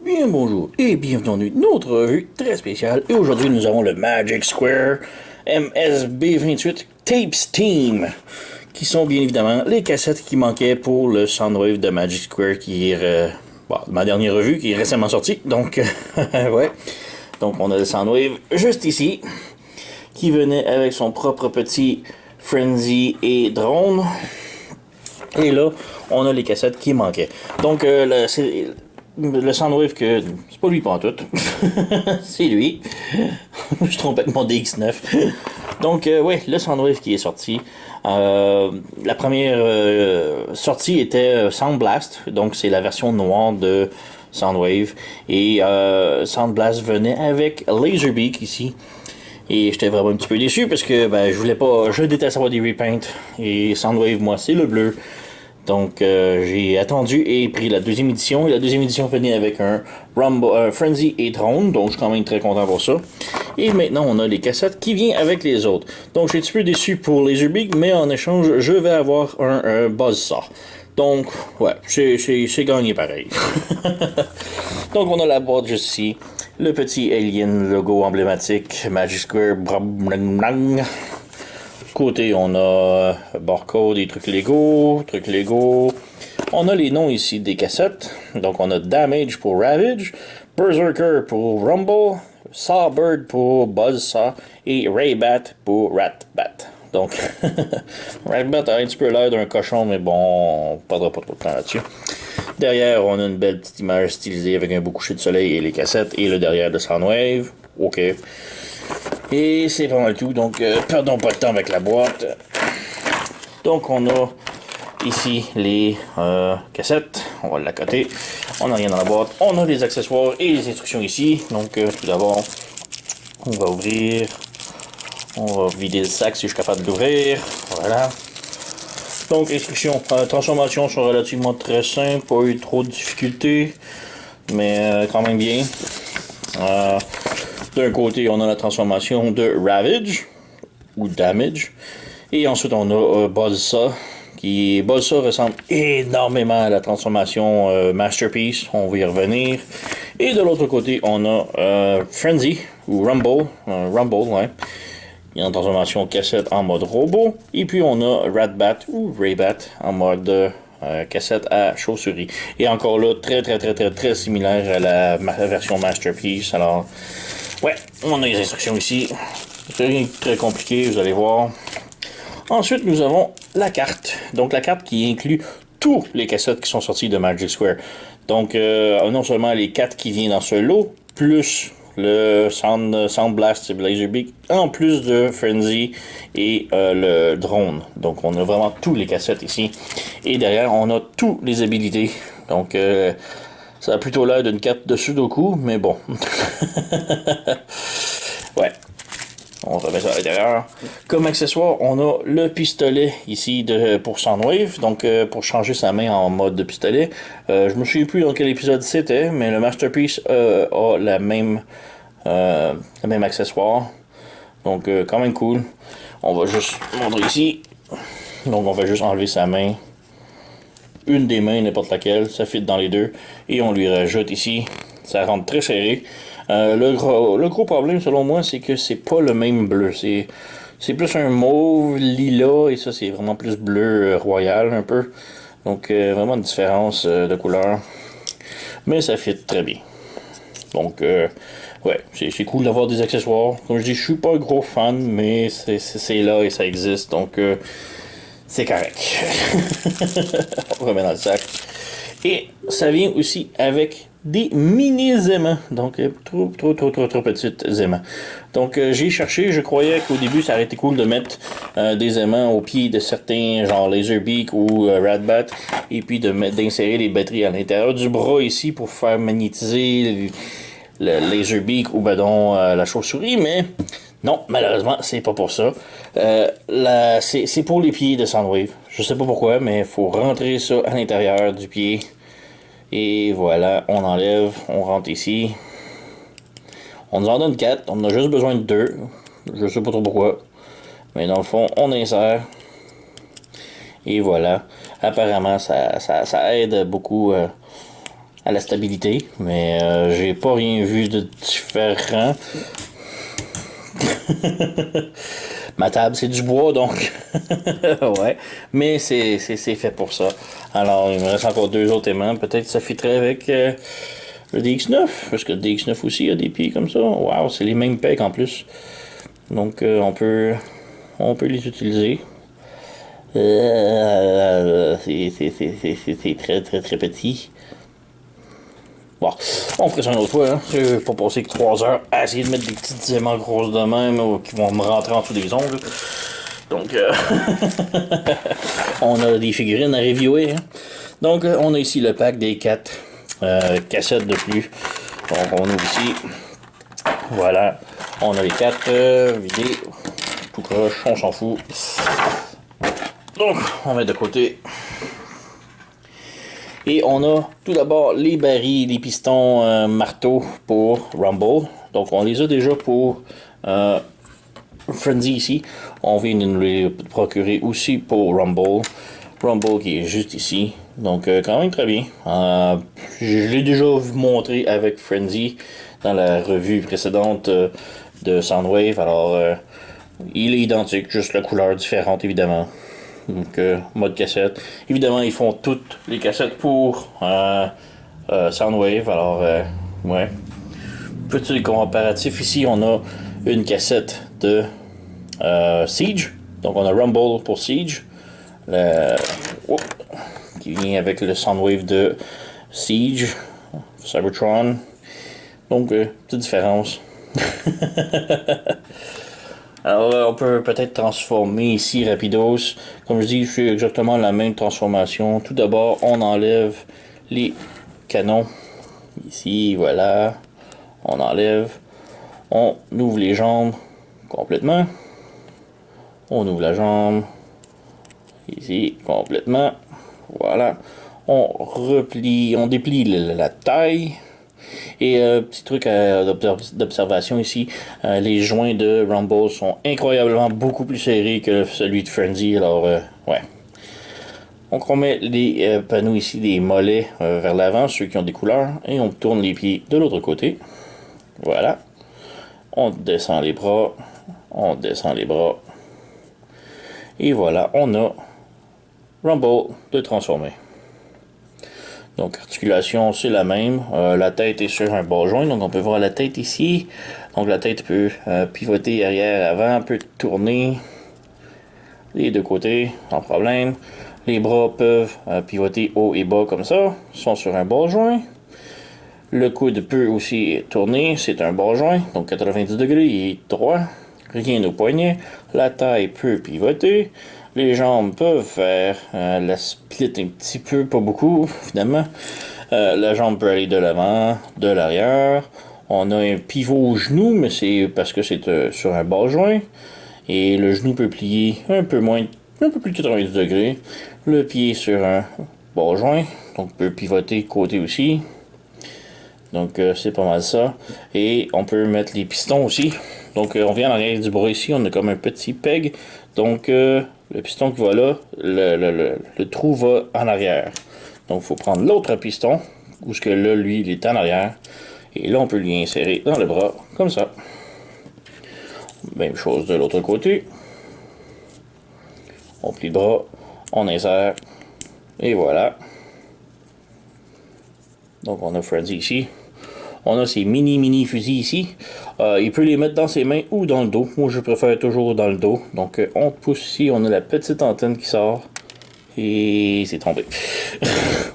Bien bonjour et bienvenue dans notre revue très spéciale. Et aujourd'hui, nous avons le Magic Square MSB28 Tapes Team, qui sont bien évidemment les cassettes qui manquaient pour le Soundwave de Magic Square qui est ma dernière revue qui est récemment sortie. Donc, ouais. Donc, on a le Soundwave juste ici, qui venait avec son propre petit Frenzy et Drone. Et là, on a les cassettes qui manquaient. Donc, le Soundwave que... C'est pas lui pantoute. C'est lui. Je trompe avec mon DX9. Donc, ouais, le Soundwave qui est sorti. La première sortie était Sound Blast. Donc, c'est la version noire de Soundwave. Et Sound Blast venait avec Laserbeak ici. Et j'étais vraiment un petit peu déçu parce que je voulais pas... Je déteste avoir des repaints. Et Soundwave, moi, c'est le bleu. Donc, j'ai attendu et pris la deuxième édition. Et la deuxième édition venait avec un Frenzy et Drone. Donc, je suis quand même très content pour ça. Et maintenant, on a les cassettes qui viennent avec les autres. Donc, je suis un petit peu déçu pour Laserbeak, mais en échange, je vais avoir un Buzzsaw. Donc, ouais, c'est gagné pareil. Donc, on a la boîte juste ici. Le petit alien logo emblématique, Magic Square. Côté, on a barcode et trucs Lego. On a les noms ici des cassettes. Donc, on a Damage pour Ravage, Berserker pour Rumble, Sawbird pour Buzzsaw et Raybat pour Ratbat. Donc, Ratbat a un petit peu l'air d'un cochon, mais bon, on ne perdra pas trop de temps là-dessus. Derrière, on a une belle petite image stylisée avec un beau coucher de soleil et les cassettes et le derrière de Soundwave. OK. Et c'est pas mal tout, donc perdons pas de temps avec la boîte. Donc on a ici les cassettes, on va l'accoter. On n'a rien dans la boîte, on a les accessoires et les instructions ici. Donc tout d'abord, on va ouvrir, on va vider le sac si je suis capable de l'ouvrir. Voilà. Donc instructions, transformation sont relativement très simples, pas eu trop de difficultés, mais quand même bien. D'un côté, on a la transformation de Ravage, ou Damage. Et ensuite, on a Buzzsaw. Buzzsaw ressemble énormément à la transformation Masterpiece. On va y revenir. Et de l'autre côté, on a Frenzy, ou Rumble. Ouais. Il y a une transformation cassette en mode robot. Et puis, on a Ratbat, ou Raybat, en mode... cassette à chauve-souris. Et encore là, très similaire à la version Masterpiece. Alors, ouais, on a les instructions ici. Rien de très compliqué, vous allez voir. Ensuite, nous avons la carte. Donc, la carte qui inclut tous les cassettes qui sont sorties de Magic Square. Donc, non seulement les 4 qui viennent dans ce lot, plus le Sound Blast et Laserbeak, en plus de Frenzy et le drone. Donc, on a vraiment tous les cassettes ici. Et derrière, on a tous les habilités. Donc, ça a plutôt l'air d'une carte de Sudoku, mais bon. Ouais. On remet ça à l'intérieur. Comme accessoire, on a le pistolet ici pour Soundwave, donc pour changer sa main en mode de pistolet. Je me souviens plus dans quel épisode c'était, mais le Masterpiece a le même accessoire. Donc quand même cool. On va juste montrer ici. Donc on va juste enlever sa main. Une des mains, n'importe laquelle, ça fit dans les deux. Et on lui rajoute ici. Ça rentre très serré. Le gros problème, selon moi, c'est que c'est pas le même bleu. C'est plus un mauve lilas et ça, c'est vraiment plus bleu royal un peu. Donc, vraiment une différence de couleur. Mais ça fit très bien. Donc, ouais, c'est cool d'avoir des accessoires. Comme je dis, je suis pas un gros fan, mais c'est là et ça existe. Donc, c'est correct. On remet dans le sac. Et ça vient aussi avec des mini aimants. Donc, trop petites aimants. Donc, j'ai cherché. Je croyais qu'au début, ça aurait été cool de mettre des aimants au pied de certains, genre Laserbeak ou Ratbat. Et puis d'insérer les batteries à l'intérieur du bras ici pour faire magnétiser le Laserbeak ou la chauve-souris. Mais non, malheureusement, c'est pas pour ça. C'est pour les pieds de Soundwave. Je sais pas pourquoi, mais il faut rentrer ça à l'intérieur du pied. Et voilà, on enlève, on rentre ici. On nous en donne 4, on en a juste besoin de 2. Je sais pas trop pourquoi. Mais dans le fond, on insère. Et voilà. Apparemment, ça aide beaucoup à la stabilité, mais j'ai pas rien vu de différent. Ma table, c'est du bois, donc. Ouais. Mais c'est fait pour ça. Alors, il me reste encore 2 autres aimants. Peut-être que ça fitterait avec le DX9. Parce que le DX9 aussi a des pieds comme ça. Waouh, c'est les mêmes pecs en plus. Donc, on peut les utiliser. C'est très, très, très petit. Bon, on ferait ça une autre fois. Hein. Je vais pas passer que 3 heures à essayer de mettre des petites aimants grosses de même qui vont me rentrer en dessous des ongles. Donc, on a des figurines à reviewer. Hein. Donc, on a ici le pack des 4 cassettes de plus. Donc, on ouvre ici. Voilà. On a les 4 vidés. Tout croche, on s'en fout. Donc, on met de côté. Et on a tout d'abord les barils, les pistons marteaux pour Rumble. Donc, on les a déjà pour Frenzy ici. On vient de nous les procurer aussi pour Rumble. Rumble qui est juste ici. Donc, quand même très bien. Je l'ai déjà montré avec Frenzy dans la revue précédente de Soundwave. Alors, il est identique, juste la couleur différente évidemment. Donc, mode cassette. Évidemment, ils font toutes les cassettes pour Soundwave. Alors, ouais. Petit comparatif ici, on a une cassette de Siege. Donc, on a Rumble pour Siege. Qui vient avec le Soundwave de Siege. Cybertron. Donc, petite différence. Alors, on peut peut-être transformer ici rapidos. Comme je dis, je fais exactement la même transformation. Tout d'abord, on enlève les canons. Ici, voilà. On enlève. On ouvre les jambes complètement. On ouvre la jambe. Ici, complètement. Voilà. On replie, on déplie la taille. Et petit truc d'observation ici, les joints de Rumble sont incroyablement beaucoup plus serrés que celui de Frenzy. Alors, ouais. Donc, on met les panneaux ici, des mollets vers l'avant, ceux qui ont des couleurs, et on tourne les pieds de l'autre côté. Voilà. On descend les bras. On descend les bras. Et voilà, on a Rumble de transformer. Donc, articulation, c'est la même. La tête est sur un bas joint, donc on peut voir la tête ici. Donc, la tête peut pivoter arrière, avant, peut tourner les deux côtés, sans problème. Les bras peuvent pivoter haut et bas comme ça, sont sur un bas joint. Le coude peut aussi tourner, c'est un bas joint, donc 90 degrés, il est droit. Rien au poignet. La taille peut pivoter. Les jambes peuvent faire la split un petit peu, pas beaucoup, finalement. La jambe peut aller de l'avant, de l'arrière. On a un pivot au genou, mais c'est parce que c'est sur un bas joint. Et le genou peut plier un peu plus de 90 degrés. Le pied sur un bas joint, donc peut pivoter côté aussi. Donc c'est pas mal ça. Et on peut mettre les pistons aussi. Donc on vient en arrière du bras ici, on a comme un petit peg. Donc le piston qui va là, le trou va en arrière. Donc il faut prendre l'autre piston, où ce que là, lui, il est en arrière. Et là, on peut lui insérer dans le bras, comme ça. Même chose de l'autre côté. On plie le bras, on insère. Et voilà. Donc on a Freddy ici. On a ces mini fusils ici. Il peut les mettre dans ses mains ou dans le dos. Moi, je préfère toujours dans le dos. Donc, on pousse ici. On a la petite antenne qui sort. Et c'est tombé.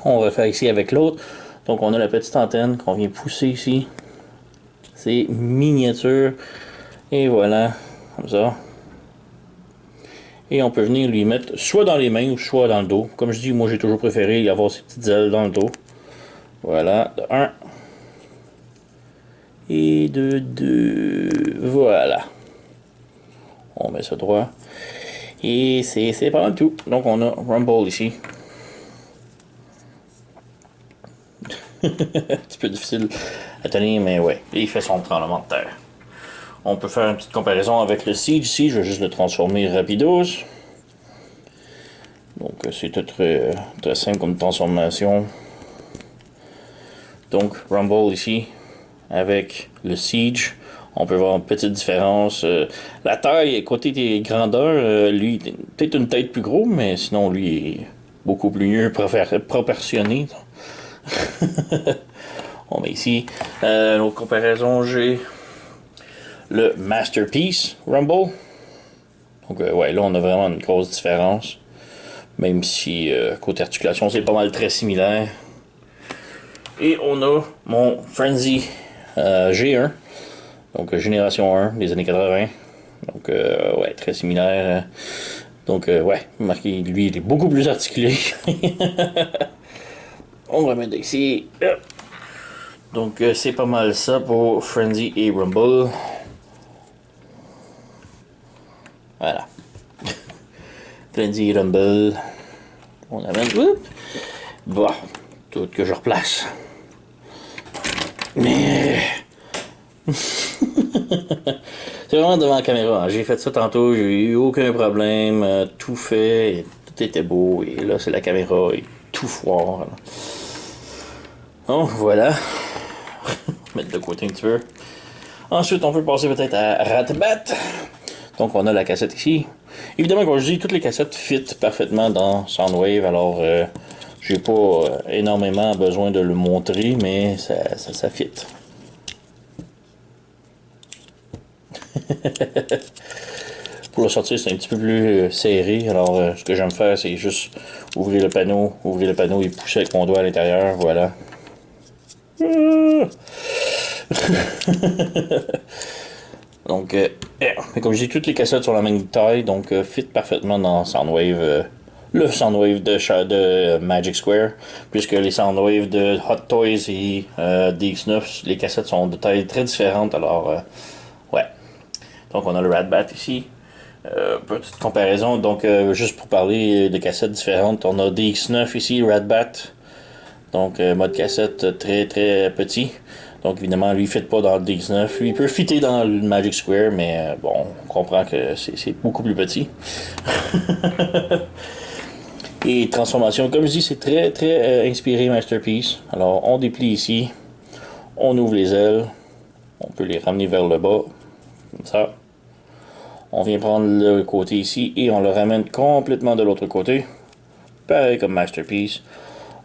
On va faire ici avec l'autre. Donc, on a la petite antenne qu'on vient pousser ici. C'est miniature. Et voilà. Comme ça. Et on peut venir lui mettre soit dans les mains ou soit dans le dos. Comme je dis, moi, j'ai toujours préféré y avoir ces petites ailes dans le dos. Voilà. De 1. Et de 2, voilà. On met ça droit. Et c'est pas mal tout. Donc on a Rumble ici. Un petit peu difficile à tenir, mais ouais. Et il fait son tremblement de terre. On peut faire une petite comparaison avec le Siege ici. Je vais juste le transformer rapidos. Donc c'est très simple comme transformation. Donc, Rumble ici, avec le Siege. On peut voir une petite différence. La taille, côté des grandeurs, lui, peut-être une tête plus gros, mais sinon, lui, est beaucoup plus mieux proportionné. On met ici. L'autre comparaison, j'ai le Masterpiece Rumble. Donc, ouais, là, on a vraiment une grosse différence. Même si, côté articulation, c'est pas mal très similaire. Et on a mon Frenzy G1. Donc, génération 1 des années 80. Donc, ouais, très similaire. Donc, ouais, marqué, lui, il est beaucoup plus articulé. On va mettre ici. Donc, c'est pas mal ça pour Frenzy et Rumble. Voilà. Frenzy et Rumble. On amène. Bon, tout que je replace. Mais. C'est vraiment devant la caméra. Hein. J'ai fait ça tantôt, j'ai eu aucun problème. Tout fait, tout était beau. Et là, c'est la caméra et tout foire. Là. Donc, voilà. Mettre de côté un petit peu. Ensuite, on peut passer peut-être à Ratbat. Donc, on a la cassette ici. Évidemment, comme je dis, toutes les cassettes fit parfaitement dans Soundwave. Alors, j'ai pas énormément besoin de le montrer, mais ça fit. Pour le sortir, c'est un petit peu plus serré. Alors, ce que j'aime faire, c'est juste ouvrir le panneau et pousser avec mon doigt à l'intérieur. Voilà. Donc, mais comme je dis, toutes les cassettes sont la même taille, donc fit parfaitement dans Soundwave. Le Soundwave de Magic Square, puisque les Soundwave de Hot Toys et DX9, les cassettes sont de taille très différentes. Alors, ouais. Donc, on a le Ratbat ici. Petite comparaison, donc juste pour parler de cassettes différentes, on a DX9 ici, Ratbat, donc mode cassette très très petit, donc évidemment lui il fit pas dans le DX9, lui il peut fitter dans le Magic Square, mais bon, on comprend que c'est beaucoup plus petit. Et transformation, comme je dis, c'est très très inspiré Masterpiece. Alors on déplie ici, on ouvre les ailes, on peut les ramener vers le bas, comme ça. On vient prendre le côté ici et on le ramène complètement de l'autre côté. Pareil comme Masterpiece.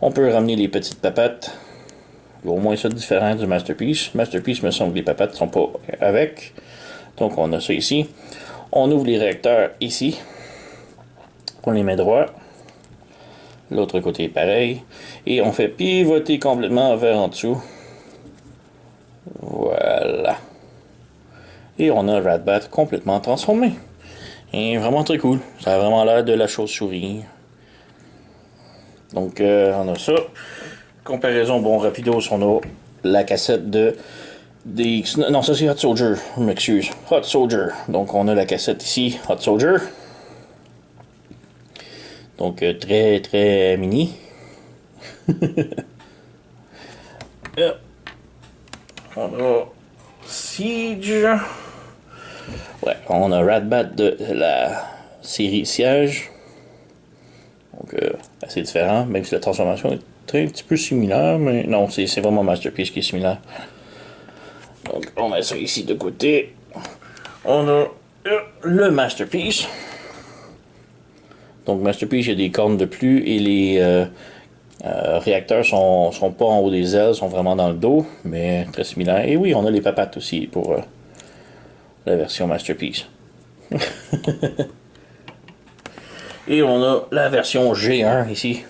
On peut ramener les petites papates. Il y a au moins ça de différent du Masterpiece. Masterpiece, me semble que les papates ne sont pas avec. Donc on a ça ici. On ouvre les réacteurs ici. On les met droit. L'autre côté est pareil. Et on fait pivoter complètement vers en dessous. Voilà. Et on a Ratbat complètement transformé. Et vraiment très cool. Ça a vraiment l'air de la chauve-souris. Donc, on a ça. Comparaison, bon, rapidos, on a la cassette de DX... Non, ça c'est Hot Soldier. Je m'excuse. Hot Soldier. Donc, on a la cassette ici, Hot Soldier. Donc, très, très mini. On a Siege. Ouais, on a Ratbat de la série Siège. Donc, assez différent, même si la transformation est un petit peu similaire, mais non, c'est vraiment Masterpiece qui est similaire. Donc, on met ça ici de côté. On a le Masterpiece. Donc, Masterpiece, il y a des cornes de plus et les réacteurs sont pas en haut des ailes, sont vraiment dans le dos, mais très similaire. Et oui, on a les papates aussi pour la version Masterpiece. Et on a la version G1 ici.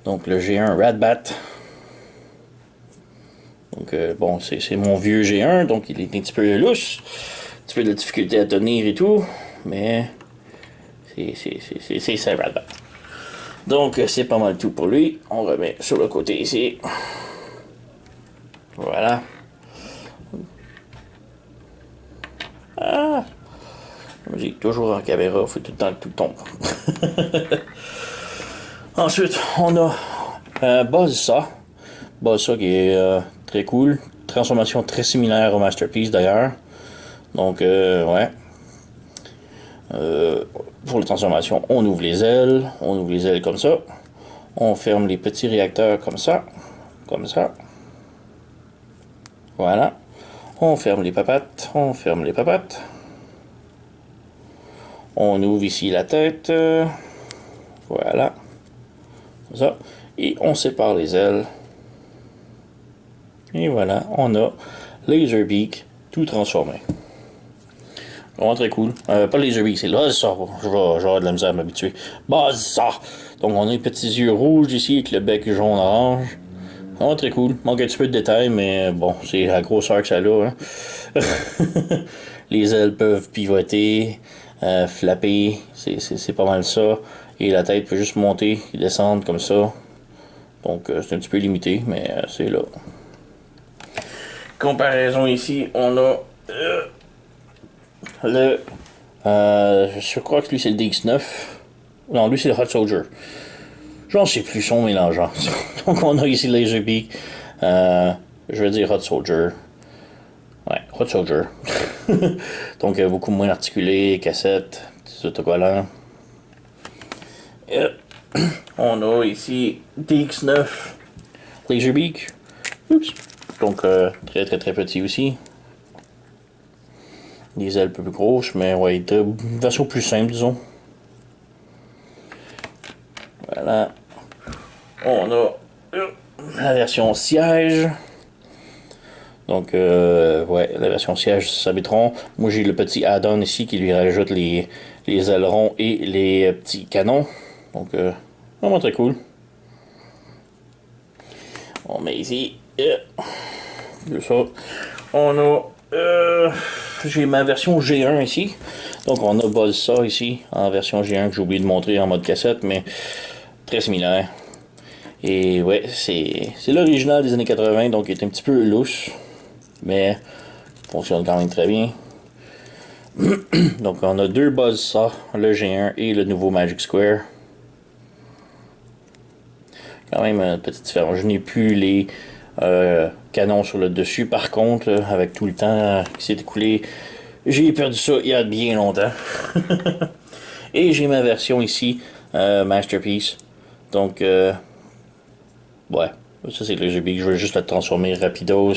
Donc le G1 Ratbat. Donc bon, c'est mon vieux G1, donc il est un petit peu lousse. Un petit peu de difficulté à tenir et tout. Mais c'est ça Ratbat. Donc c'est pas mal tout pour lui. On remet sur le côté ici. Voilà. Ah! J'ai toujours en caméra, faut tout le temps que tout tombe. Ensuite, on a Buzzsaw. Buzzsaw qui est très cool. Transformation très similaire au Masterpiece d'ailleurs. Donc, ouais. Pour la transformation, on ouvre les ailes. On ouvre les ailes comme ça. On ferme les petits réacteurs comme ça. Comme ça. Voilà. On ferme les papates. On ferme les papates. On ouvre ici la tête. Voilà. Comme ça. Et on sépare les ailes. Et voilà, on a Laserbeak tout transformé. Vraiment très cool. Pas Laserbeak, c'est Buzzsaw. Je vais avoir de la misère à m'habituer. Buzzsaw! Donc on a les petits yeux rouges ici avec le bec jaune-orange. Vraiment très cool. Manque un petit peu de détails, mais bon, c'est la grosseur que ça a. Hein. Les ailes peuvent pivoter, flapper. C'est pas mal ça. Et la tête peut juste monter et descendre comme ça. Donc c'est un petit peu limité, mais c'est là. Comparaison ici, on a je crois que lui c'est le DX9. Non, lui c'est le Hot Soldier. J'en sais plus son mélangeant. Donc on a ici Laserbeak. Je vais dire Hot Soldier. Ouais, Hot Soldier. Donc beaucoup moins articulé, cassette, petits autocollants. On a ici DX9 Laserbeak. Oups. Donc très très très petit aussi. Des ailes un peu plus grosses, mais ouais, une version plus simple, disons. Voilà. On a la version siège. Donc, ouais, la version siège Sabitron. Moi, j'ai le petit add-on ici qui lui rajoute les ailerons et les petits canons. Donc, vraiment très cool. On met ici. Ça. On a. J'ai ma version G1 ici. Donc, on a Buzzsaw ici en version G1 que j'ai oublié de montrer en mode cassette, mais très similaire. Et ouais, c'est l'original des années 80, donc il est un petit peu lousse, mais fonctionne quand même très bien. Donc on a deux Buzzsaw, le G1 et le nouveau Magic Square. Quand même une petite différence. Je n'ai plus les canons sur le dessus, par contre, avec tout le temps qui s'est écoulé, j'ai perdu ça il y a bien longtemps. Et j'ai ma version ici, Masterpiece. Donc, ouais, ça c'est le Laserbeak, je veux juste le transformer rapidos.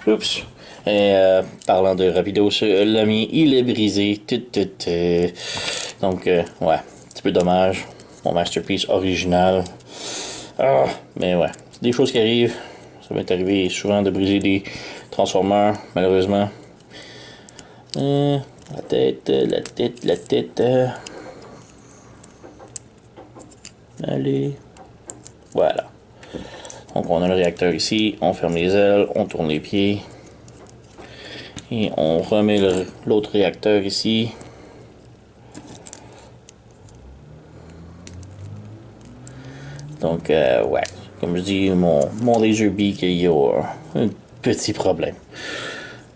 Oups! Et parlant de rapidos, le mien il est brisé. Donc, ouais, un petit peu dommage. Mon Masterpiece original. Ah, mais ouais, des choses qui arrivent. Ça m'est arrivé souvent de briser des transformeurs, malheureusement. La tête, la tête, la tête. Allez. Voilà. Donc on a le réacteur ici, on ferme les ailes, on tourne les pieds. Et on remet l'autre réacteur ici. Donc ouais, comme je dis, mon Laserbeak, il y a un petit problème.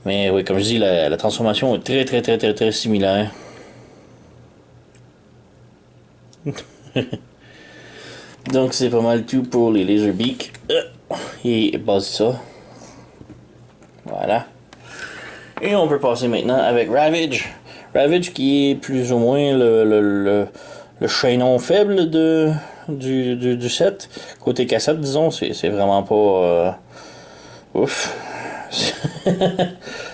Mais oui, comme je dis, la transformation est très très très très très similaire. Donc c'est pas mal tout pour les Laserbeak. Et Buzzsaw. Voilà. Et on peut passer maintenant avec Ravage. Ravage qui est plus ou moins le chaînon faible du set. Côté cassette, disons, c'est vraiment pas... ouf.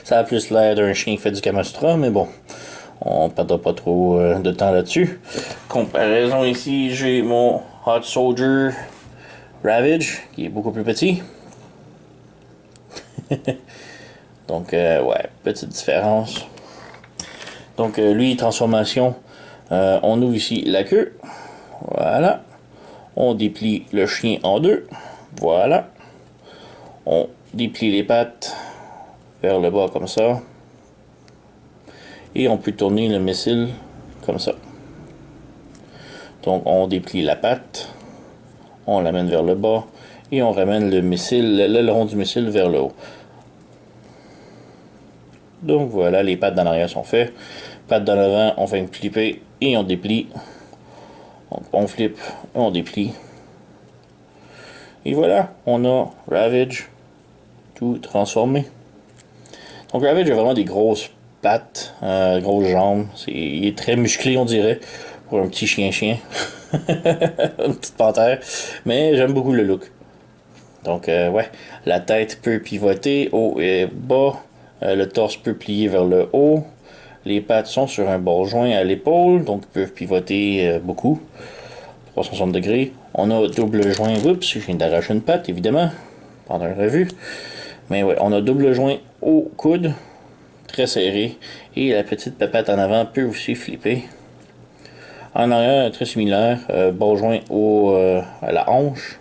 Ça a plus l'air d'un chien qui fait du Kamastra, mais bon. On perdra pas trop de temps là-dessus. Comparaison ici, j'ai mon Hot Soldier Ravage, qui est beaucoup plus petit. Donc, ouais, petite différence. Donc, lui, transformation, on ouvre ici la queue. Voilà. On déplie le chien en deux. Voilà. On déplie les pattes vers le bas comme ça. Et on peut tourner le missile comme ça. Donc, on déplie la patte. On l'amène vers le bas. Et on ramène le missile, l'aileron du missile vers le haut. Donc voilà, les pattes d'en arrière sont faites. Pattes d'en avant, on fait une flipper et on déplie. Donc on flippe, on déplie. Et voilà, on a Ravage tout transformé. Donc Ravage a vraiment des grosses pattes, grosses jambes. Il est très musclé, on dirait, pour un petit chien-chien. Une petite panthère. Mais j'aime beaucoup le look. Donc, ouais, la tête peut pivoter haut et bas. Le torse peut plier vers le haut. Les pattes sont sur un bord joint à l'épaule, donc ils peuvent pivoter beaucoup. 360 degrés. On a double joint. Oups, je viens d'arracher une patte, évidemment, pendant une revue. Mais ouais, on a double joint au coude, très serré. Et la petite papette en avant peut aussi flipper. En arrière, très similaire. Bord joint à la hanche.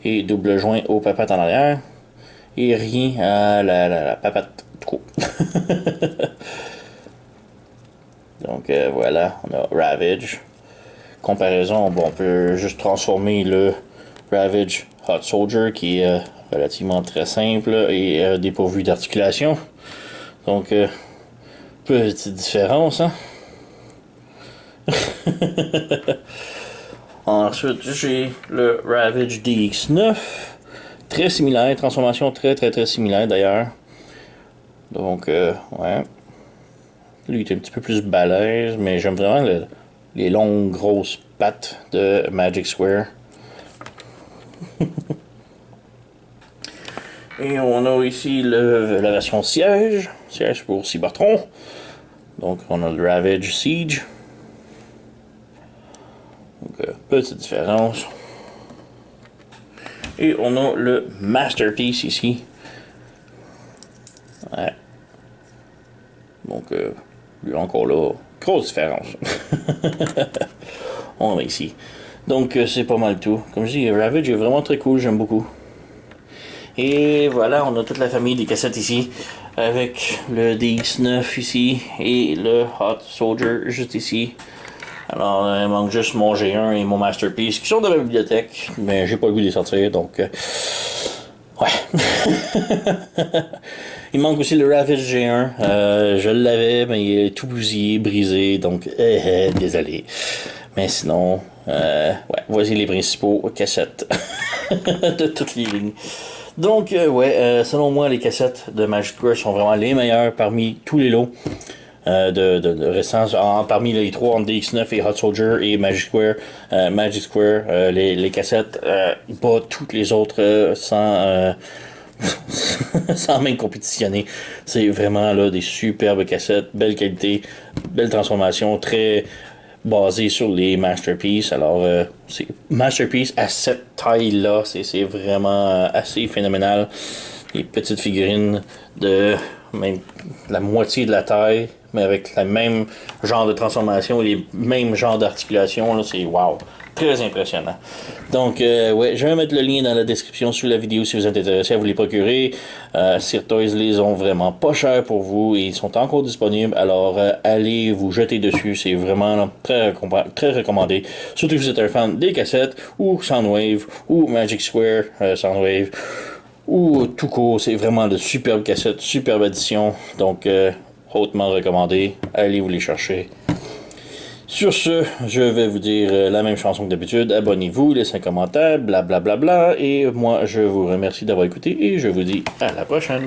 Et double joint au papette en arrière. Et rien à la papette de cou. Donc voilà, on a Ravage. Comparaison, bon, on peut juste transformer le Ravage Hot Soldier qui est relativement très simple et dépourvu d'articulation. Donc, petite différence, hein. Ensuite, j'ai le Ravage DX9. Très similaire, transformation très similaire d'ailleurs. Donc, ouais. Lui, il est un petit peu plus balèze, mais j'aime vraiment les longues, grosses pattes de Magic Square. Et on a ici la version siège pour Cybertron. Donc, on a le Ravage Siege. Donc, petite différence. Et on a le Masterpiece ici. Ouais. Donc, lui encore là, grosse différence. On est ici. Donc, c'est pas mal tout. Comme je dis, Ravage est vraiment très cool, j'aime beaucoup. Et voilà, on a toute la famille des cassettes ici, avec le DX9 ici, et le Hot Soldier juste ici. Alors, il manque juste mon G1 et mon Masterpiece, qui sont dans la bibliothèque, mais j'ai pas le goût de les sortir, donc... ouais. Il manque aussi le Ravage G1. Je l'avais, mais il est tout bousillé, brisé, donc désolé. Mais sinon, ouais, voici les principaux cassettes de toutes les lignes. Donc, ouais, selon moi, les cassettes de Magic Square sont vraiment les meilleures parmi tous les lots de récents. Parmi les trois, entre DX9 et Hot Soldier et Magic Square. Magic Square, les cassettes, pas toutes les autres sans... sans même compétitionner. C'est vraiment là des superbes cassettes, belle qualité, belle transformation, très basée sur les Masterpiece. Alors, c'est Masterpiece à cette taille-là, c'est vraiment assez phénoménal. Les petites figurines de même la moitié de la taille, mais avec le même genre de transformation, les mêmes genres d'articulation, là, c'est wow. Très impressionnant. Donc, ouais, je vais mettre le lien dans la description sous la vidéo si vous êtes intéressé à vous les procurer. Sir Toys les ont vraiment pas cher pour vous et ils sont encore disponibles. Alors, allez vous jeter dessus. C'est vraiment là, très recommandé. Surtout si vous êtes un fan des cassettes ou Soundwave ou Magic Square Soundwave ou tout court. C'est vraiment de superbes cassettes, superbe édition. Donc, hautement recommandé. Allez vous les chercher. Sur ce, je vais vous dire la même chanson que d'habitude. Abonnez-vous, laissez un commentaire, blablabla. Et moi, je vous remercie d'avoir écouté et je vous dis à la prochaine.